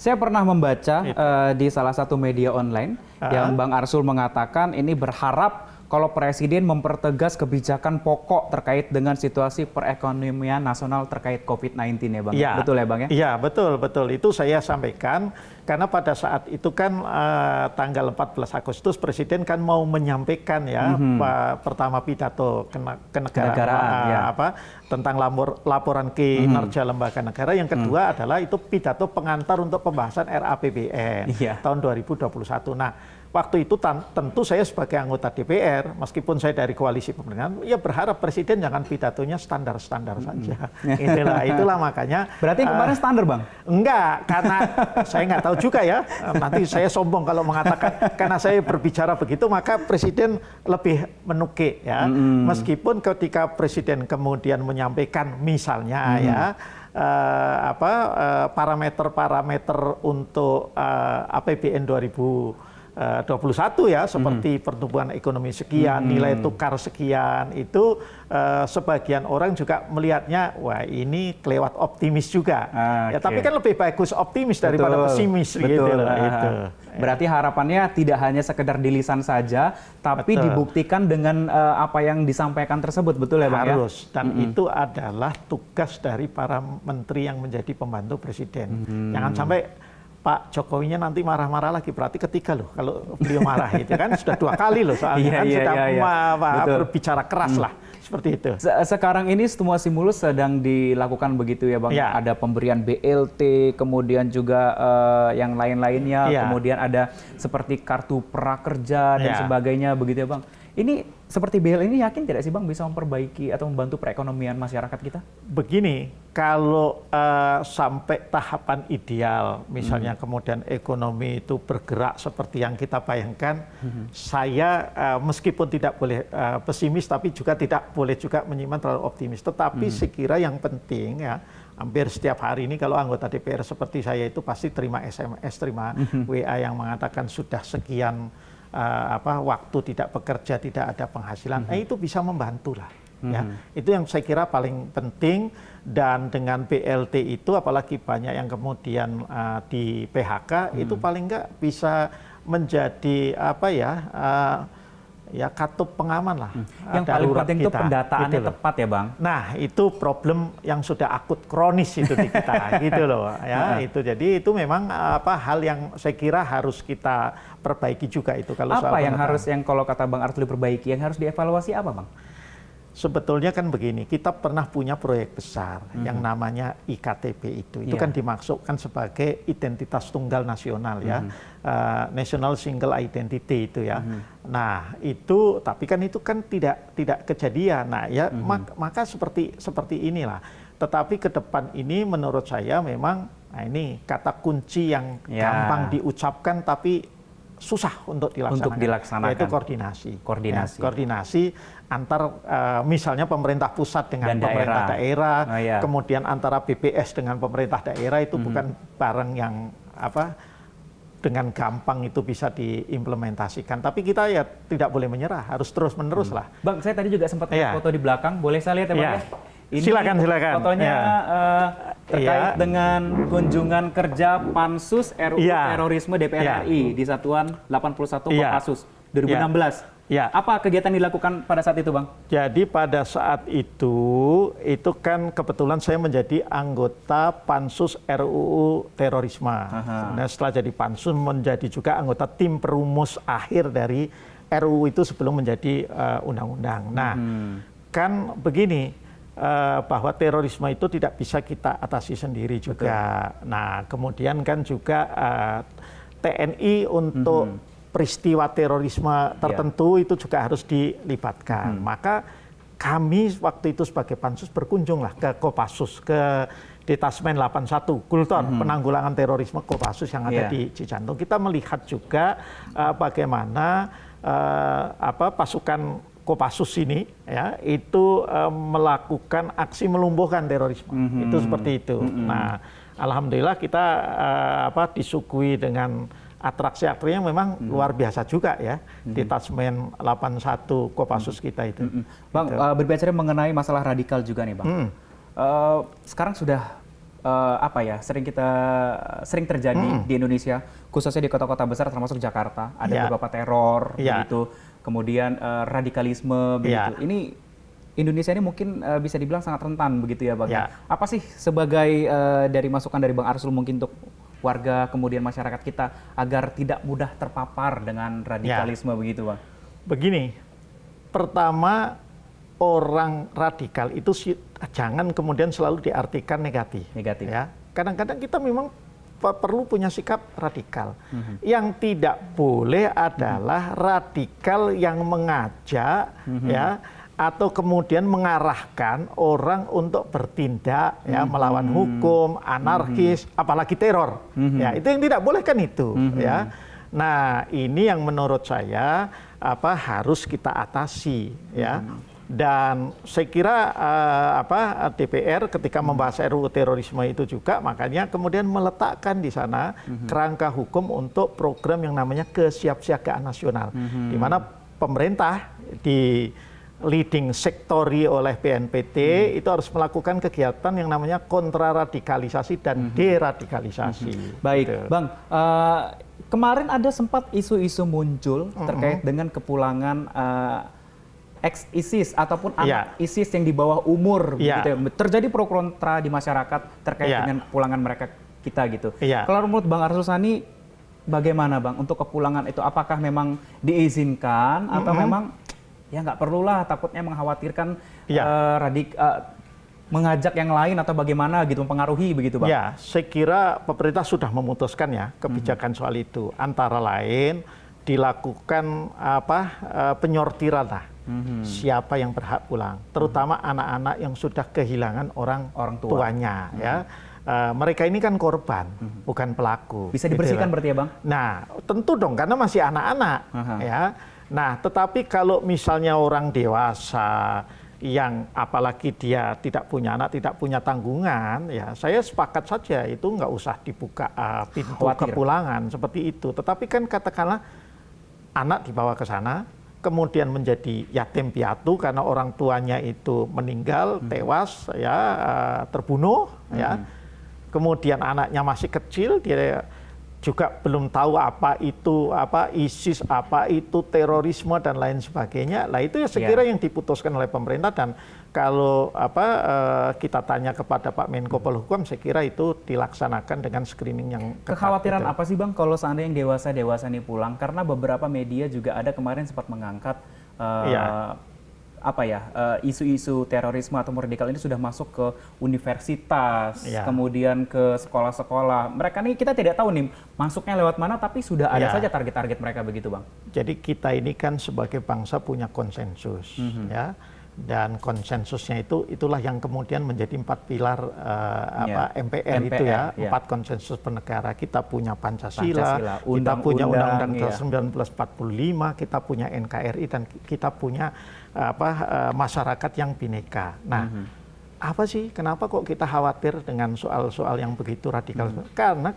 Saya pernah membaca di salah satu media online yang Bang Arsul mengatakan ini berharap kalau Presiden mempertegas kebijakan pokok terkait dengan situasi perekonomian nasional terkait COVID-19 ya Bang? Ya, betul ya Bang ya? Iya, betul. Itu saya sampaikan karena pada saat itu kan tanggal 14 Agustus Presiden kan mau menyampaikan ya pertama pidato kenegaraan tentang laporan kinerja lembaga negara. Yang kedua adalah itu pidato pengantar untuk pembahasan RAPBN tahun 2021. Nah, waktu itu tentu saya sebagai anggota DPR, meskipun saya dari koalisi pemerintahan, ya berharap Presiden jangan pidatonya standar-standar saja. Itulah makanya. Berarti kemarin standar Bang? Enggak, karena saya nggak tahu juga ya. Nanti saya sombong kalau mengatakan karena saya berbicara begitu, maka Presiden lebih menukik ya. Meskipun ketika Presiden kemudian menyampaikan misalnya ya. Parameter-parameter untuk APBN 2021 ya, seperti pertumbuhan ekonomi sekian, nilai tukar sekian, itu sebagian orang juga melihatnya, wah ini kelewat optimis juga. Ya, tapi kan lebih bagus optimis daripada pesimis gitu loh. Berarti harapannya tidak hanya sekedar di lisan saja, tapi dibuktikan dengan apa yang disampaikan tersebut, betul ya Bang? Harus, dan itu adalah tugas dari para menteri yang menjadi pembantu Presiden. Jangan sampai Pak Jokowinya nanti marah-marah lagi, berarti ketiga loh kalau beliau marah itu kan sudah 2 kali loh soalnya sudah berbicara keras lah seperti itu. Sekarang ini semua stimulus sedang dilakukan begitu ya Bang? Ada pemberian BLT, kemudian juga yang lain-lainnya, kemudian ada seperti kartu prakerja dan sebagainya begitu ya Bang? Ini seperti BL ini yakin tidak sih Bang bisa memperbaiki atau membantu perekonomian masyarakat kita? Begini, kalau sampai tahapan ideal, misalnya kemudian ekonomi itu bergerak seperti yang kita bayangkan, saya meskipun tidak boleh pesimis, tapi juga tidak boleh juga menyimpan terlalu optimis. Tetapi saya kira yang penting ya, hampir setiap hari ini kalau anggota DPR seperti saya itu pasti terima SMS, terima WA yang mengatakan sudah sekian waktu tidak bekerja, tidak ada penghasilan, itu bisa membantu lah. Ya, itu yang saya kira paling penting. Dan dengan BLT itu, apalagi banyak yang kemudian di PHK, itu paling nggak bisa menjadi katup pengaman lah. Yang paling penting itu pendataannya tepat ya Bang. Nah, itu problem yang sudah akut kronis itu di kita, gitu loh. Ya, itu jadi itu memang hal yang saya kira harus kita perbaiki juga itu. Kalau apa yang harus, yang kalau kata Bang Arsul diperbaiki, yang harus dievaluasi apa Bang? Sebetulnya kan begini, kita pernah punya proyek besar yang namanya IKTP itu kan dimaksudkan sebagai identitas tunggal nasional ya, National Single Identity itu ya. Nah itu, tapi kan itu kan tidak kejadian. Nah ya maka seperti inilah. Tetapi ke depan ini menurut saya memang ini kata kunci yang gampang diucapkan tapi susah untuk dilaksanakan. Yaitu koordinasi antar misalnya pemerintah pusat dengan pemerintah daerah, kemudian antara BPS dengan pemerintah daerah itu bukan barang yang dengan gampang itu bisa diimplementasikan. Tapi kita ya tidak boleh menyerah, harus terus-menerus lah. Bang, saya tadi juga sempat foto di belakang, boleh saya lihat ya Bang? Ini silakan. Fotonya terkait dengan kunjungan kerja Pansus RUU Terorisme DPR RI di Satuan 81 Kopassus 2016. Apa kegiatan dilakukan pada saat itu Bang? Jadi pada saat itu kan kebetulan saya menjadi anggota Pansus RUU Terorisme. Nah, setelah jadi Pansus menjadi juga anggota tim perumus akhir dari RUU itu sebelum menjadi undang-undang. Nah, kan begini, bahwa terorisme itu tidak bisa kita atasi sendiri juga. Nah, kemudian kan juga TNI untuk peristiwa terorisme tertentu itu juga harus dilibatkan. Maka kami waktu itu sebagai Pansus berkunjunglah ke Kopassus, ke Detasmen 81 Kultur Penanggulangan Terorisme Kopassus yang ada di Cijantung. Kita melihat juga bagaimana pasukan Kopassus ini ya itu melakukan aksi melumpuhkan terorisme. Itu seperti itu. Nah, alhamdulillah kita disuguhi dengan atraksi-atraksi yang memang luar biasa juga ya di Detasmen 81 Kopassus kita itu. Bang, berbicara mengenai masalah radikal juga nih Bang. Sekarang sudah sering terjadi di Indonesia, khususnya di kota-kota besar termasuk Jakarta, ada beberapa teror begitu, kemudian radikalisme begitu. Ini Indonesia ini mungkin bisa dibilang sangat rentan begitu ya Bang. Apa sih sebagai dari masukan dari Bang Arsul mungkin untuk warga kemudian masyarakat kita agar tidak mudah terpapar dengan radikalisme begitu Bang? Begini, pertama orang radikal itu jangan kemudian selalu diartikan negatif. Ya. Kadang-kadang kita memang perlu punya sikap radikal. Yang tidak boleh adalah radikal yang mengajak ya atau kemudian mengarahkan orang untuk bertindak ya melawan hukum, anarkis, apalagi teror. Ya, itu yang tidak boleh kan itu ya. Nah, ini yang menurut saya harus kita atasi ya. Dan saya kira DPR ketika membahas RUU terorisme itu juga makanya kemudian meletakkan di sana kerangka hukum untuk program yang namanya kesiapsiagaan nasional, di mana pemerintah di leading sektori oleh BNPT itu harus melakukan kegiatan yang namanya kontraradikalisasi dan deradikalisasi. Baik, gitu. Bang. Kemarin ada sempat isu-isu muncul terkait dengan kepulangan ex-ISIS ataupun anak ISIS yang di bawah umur. Gitu. Terjadi pro kontra di masyarakat terkait dengan kepulangan mereka gitu. Kalau menurut Bang Arsul Sani, bagaimana Bang untuk kepulangan itu? Apakah memang diizinkan atau memang ya nggak perlulah, takutnya mengkhawatirkan mengajak yang lain atau bagaimana gitu, mempengaruhi begitu Bang? Ya, saya kira pemerintah sudah memutuskan ya kebijakan soal itu. Antara lain dilakukan penyortiran lah siapa yang berhak pulang, terutama anak-anak yang sudah kehilangan orang tuanya ya. Mereka ini kan korban, bukan pelaku. Bisa dibersihkan berarti ya Bang? Nah, tentu dong karena masih anak-anak ya. Nah, tetapi kalau misalnya orang dewasa yang apalagi dia tidak punya anak, tidak punya tanggungan, ya saya sepakat saja itu nggak usah dibuka pintu kepulangan seperti itu. Tetapi kan katakanlah anak dibawa ke sana, kemudian menjadi yatim piatu karena orang tuanya itu meninggal, tewas, ya terbunuh, ya. Kemudian anaknya masih kecil, dia juga belum tahu apa itu ISIS, apa itu terorisme dan lain sebagainya. Lah itu ya saya kira yang diputuskan oleh pemerintah, dan kalau kita tanya kepada Pak Menko Polhukam, saya kira itu dilaksanakan dengan screening yang ketat. Kekhawatiran apa sih Bang kalau seandainya yang dewasa ini pulang? Karena beberapa media juga ada kemarin sempat mengangkat isu-isu terorisme atau radikal ini sudah masuk ke universitas, kemudian ke sekolah-sekolah. Mereka nih kita tidak tahu nih masuknya lewat mana, tapi sudah ada saja target-target mereka begitu Bang. Jadi kita ini kan sebagai bangsa punya konsensus ya. Dan konsensusnya itulah yang kemudian menjadi 4 pilar MPR itu ya, 4 konsensus bernegara. Kita punya Pancasila, kita punya Undang-Undang 1945, kita punya NKRI, dan kita punya masyarakat yang bineka. Nah, apa sih kenapa kok kita khawatir dengan soal-soal yang begitu radikal? Karena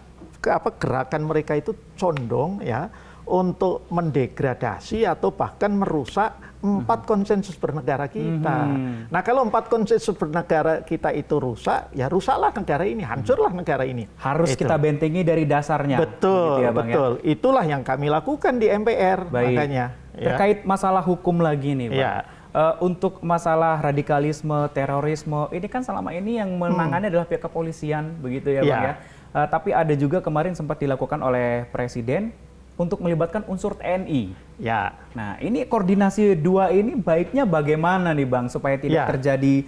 gerakan mereka itu condong ya untuk mendegradasi atau bahkan merusak 4 konsensus bernegara kita. Nah, kalau 4 konsensus bernegara kita itu rusak, ya rusaklah negara ini, hancurlah negara ini. Harus kita bentengi dari dasarnya. Betul, ya, Bang, betul. Ya? Itulah yang kami lakukan di MPR. Baik. Makanya. Terkait masalah hukum lagi nih, Bang. Untuk masalah radikalisme, terorisme, ini kan selama ini yang menangani adalah pihak kepolisian, begitu ya, Bang ya. Tapi ada juga kemarin sempat dilakukan oleh Presiden untuk melibatkan unsur TNI. Ya. Nah, ini koordinasi dua ini baiknya bagaimana nih Bang supaya tidak terjadi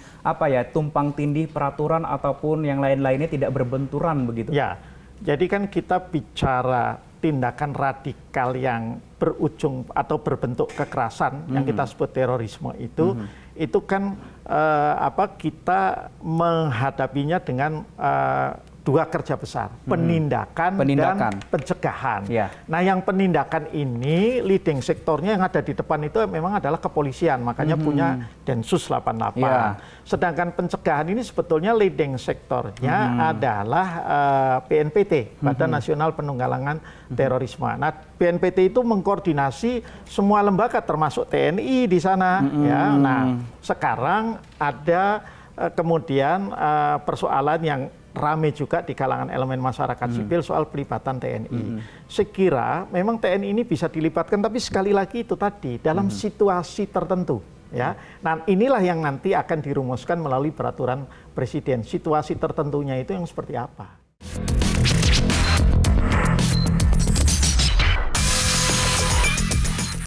tumpang tindih peraturan ataupun yang lain-lainnya tidak berbenturan begitu? Ya. Jadi kan kita bicara tindakan radikal yang berujung atau berbentuk kekerasan yang kita sebut terorisme itu kan kita menghadapinya dengan 2 kerja besar, penindakan dan pencegahan. Nah, yang penindakan ini leading sektornya yang ada di depan itu memang adalah kepolisian, makanya punya Densus 88. Sedangkan pencegahan ini sebetulnya leading sektornya adalah BNPT, Badan Nasional Penanggulangan Terorisme. Nah, BNPT itu mengkoordinasi semua lembaga termasuk TNI di sana. Ya. Nah, sekarang ada kemudian persoalan yang rame juga di kalangan elemen masyarakat sipil soal pelibatan TNI. Sekira memang TNI ini bisa dilibatkan, tapi sekali lagi itu tadi dalam situasi tertentu. Ya, nah inilah yang nanti akan dirumuskan melalui peraturan presiden. Situasi tertentunya itu yang seperti apa?